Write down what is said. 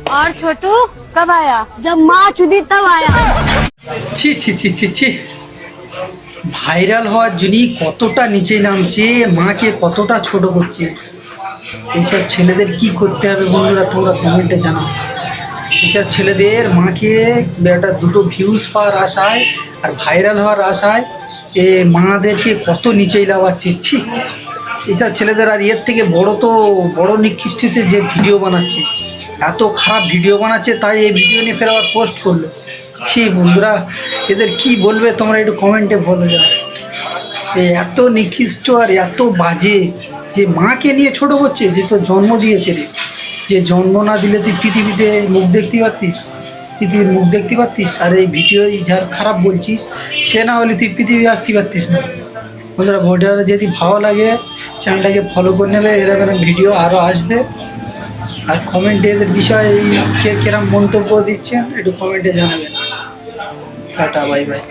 और छोटू कब आया? जब माँ चुदी तब आया। ছি ছি ছি ছি ছি ভাইরাল হওয়ার জন্যই কতটা নিচে নামছে, মাকে কতটা ছোট করছে। এইসব ছেলেদের কি করতে হবে বন্ধুরা, তোমরা কমেন্টে জানাও। এইসব ছেলেদের মাকে একটা দুটো ভিউজ পাওয়ার আশায় আর ভাইরাল হওয়ার আশায় মাদেরকে কত নিচেই লাগাচ্ছে। ছি, এইসব ছেলেদের আর এর থেকে বড় নিকৃষ্ট হচ্ছে যে ভিডিও বানাচ্ছে, এত খারাপ ভিডিও বানাচ্ছে, তাই এই ভিডিও নিয়ে ফের আবার পোস্ট করলো। ছি বন্ধুরা, এদের কি বলবে তোমরা একটু কমেন্টে বলে যাও। এত নিকৃষ্ট আর এত বাজে যে মাকে নিয়ে ছোট করছে, যে তো জন্ম দিয়েছে রে, যে জন্ম না দিলে তুই পৃথিবীতে মুখ দেখতে পারতিস, পৃথিবীর মুখ দেখতে পারতিস, আর এই ভিডিও যার খারাপ বলছিস সে না হলে তুই পৃথিবী আসতে পারতিস না। বন্ধুরা, ভিডিওটা যদি ভালো লাগে চ্যানেলটাকে ফলো করে নেবে, এরকম ভিডিও আরও আসবে। আর কমেন্টে এদের বিষয়ে কে কিরম মন্তব্য দিচ্ছেন একটু কমেন্টে জানাবেন। Tata, bye bye.